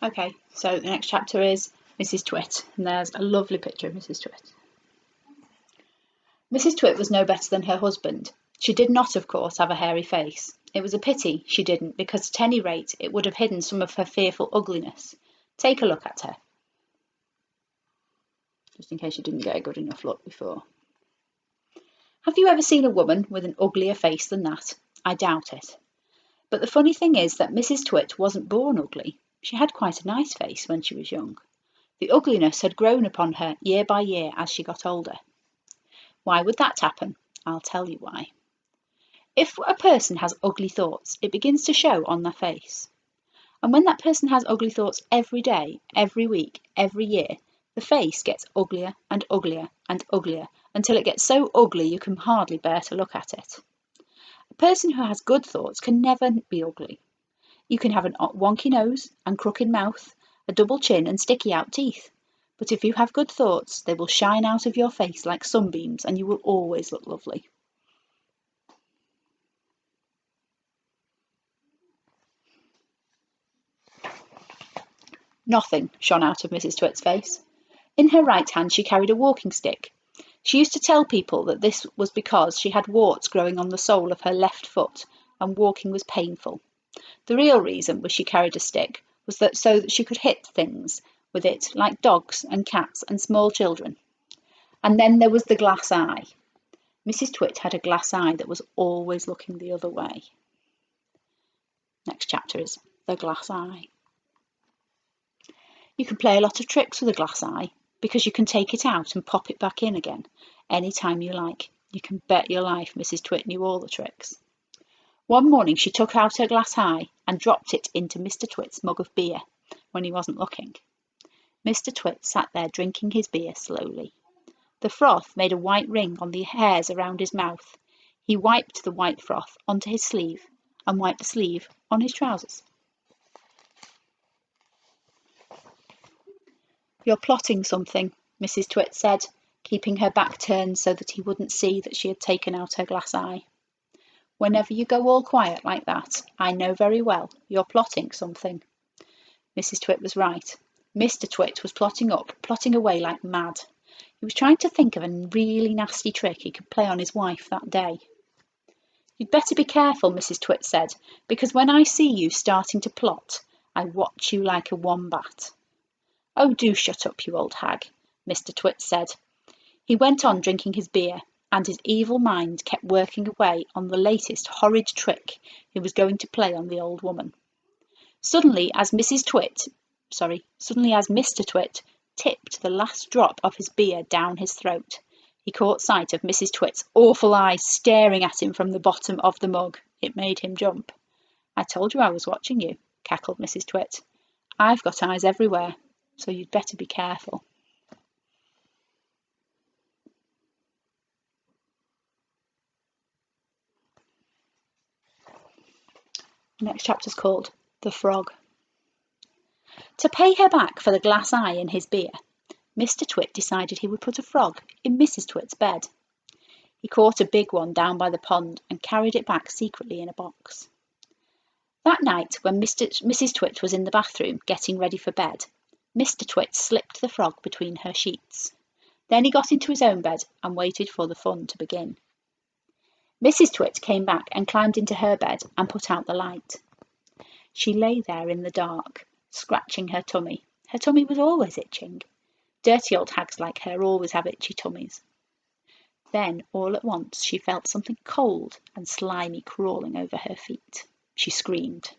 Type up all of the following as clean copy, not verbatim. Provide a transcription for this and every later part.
Okay, so the next chapter is Mrs. Twit, and there's a lovely picture of Mrs. Twit. Mrs. Twit was no better than her husband. She did not, of course, have a hairy face. It was a pity she didn't, because at any rate it would have hidden some of her fearful ugliness. Take a look at her. Just in case you didn't get a good enough look before. Have you ever seen a woman with an uglier face than that? I doubt it. But the funny thing is that Mrs. Twit wasn't born ugly. She had quite a nice face when she was young. The ugliness had grown upon her year by year as she got older. Why would that happen? I'll tell you why. If a person has ugly thoughts, it begins to show on their face. And when that person has ugly thoughts every day, every week, every year, the face gets uglier and uglier and uglier until it gets so ugly you can hardly bear to look at it. A person who has good thoughts can never be ugly. You can have a wonky nose and crooked mouth, a double chin and sticky out teeth. But if you have good thoughts, they will shine out of your face like sunbeams and you will always look lovely. Nothing shone out of Mrs. Twit's face. In her right hand she carried a walking stick. She used to tell people that this was because she had warts growing on the sole of her left foot and walking was painful. The real reason she carried a stick was so that she could hit things with it, like dogs and cats and small children. And then there was the glass eye. Mrs. Twit had a glass eye that was always looking the other way. Next chapter is the glass eye. You can play a lot of tricks with a glass eye because you can take it out and pop it back in again any time you like. You can bet your life Mrs. Twit knew all the tricks. One morning she took out her glass eye and dropped it into Mr. Twit's mug of beer when he wasn't looking. Mr. Twit sat there drinking his beer slowly. The froth made a white ring on the hairs around his mouth. He wiped the white froth onto his sleeve and wiped the sleeve on his trousers. You're plotting something, Mrs. Twit said, keeping her back turned so that he wouldn't see that she had taken out her glass eye. Whenever you go all quiet like that, I know very well you're plotting something. Mrs. Twit was right. Mr. Twit was plotting away like mad. He was trying to think of a really nasty trick he could play on his wife that day. You'd better be careful, Mrs. Twit said, because when I see you starting to plot, I watch you like a wombat. Oh, do shut up, you old hag, Mr. Twit said. He went on drinking his beer, and his evil mind kept working away on the latest horrid trick he was going to play on the old woman. Suddenly, as Mr. Twit tipped the last drop of his beer down his throat, he caught sight of Mrs. Twit's awful eyes staring at him from the bottom of the mug. It made him jump. I told you I was watching you, cackled Mrs. Twit. I've got eyes everywhere, so you'd better be careful. The next chapter is called The Frog. To pay her back for the glass eye in his beer, Mr. Twit decided he would put a frog in Mrs. Twit's bed. He caught a big one down by the pond and carried it back secretly in a box. That night, when Mrs. Twit was in the bathroom getting ready for bed, Mr. Twit slipped the frog between her sheets. Then he got into his own bed and waited for the fun to begin. Mrs. Twit came back and climbed into her bed and put out the light. She lay there in the dark, scratching her tummy. Her tummy was always itching. Dirty old hags like her always have itchy tummies. Then, all at once, she felt something cold and slimy crawling over her feet. She screamed.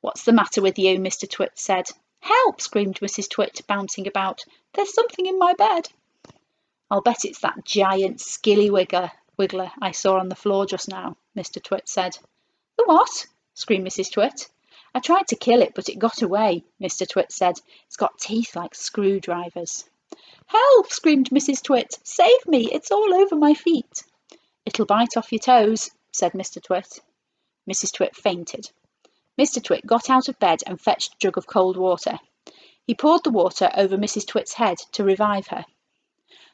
What's the matter with you? Mr. Twit said. Help! Screamed Mrs. Twit, bouncing about. There's something in my bed. I'll bet it's that giant skilly wiggler I saw on the floor just now, Mr. Twit said. The what? Screamed Mrs. Twit. I tried to kill it, but it got away, Mr. Twit said. It's got teeth like screwdrivers. Help! Screamed Mrs. Twit. Save me! It's all over my feet. It'll bite off your toes, said Mr. Twit. Mrs. Twit fainted. Mr. Twit got out of bed and fetched a jug of cold water. He poured the water over Mrs. Twit's head to revive her.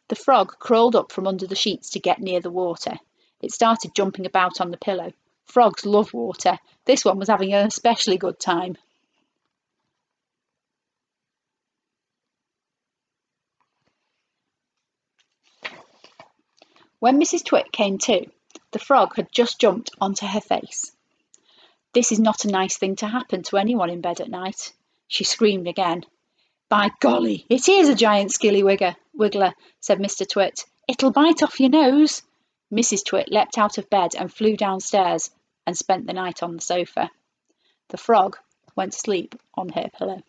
The frog crawled up from under the sheets to get near the water. It started jumping about on the pillow. Frogs love water. This one was having an especially good time. When Mrs. Twit came to, the frog had just jumped onto her face. "This is not a nice thing to happen to anyone in bed at night," she screamed again. "By golly, it is a giant skilly wiggler," said Mr. Twit. "It'll bite off your nose." Mrs. Twit leapt out of bed and flew downstairs and spent the night on the sofa. The frog went to sleep on her pillow.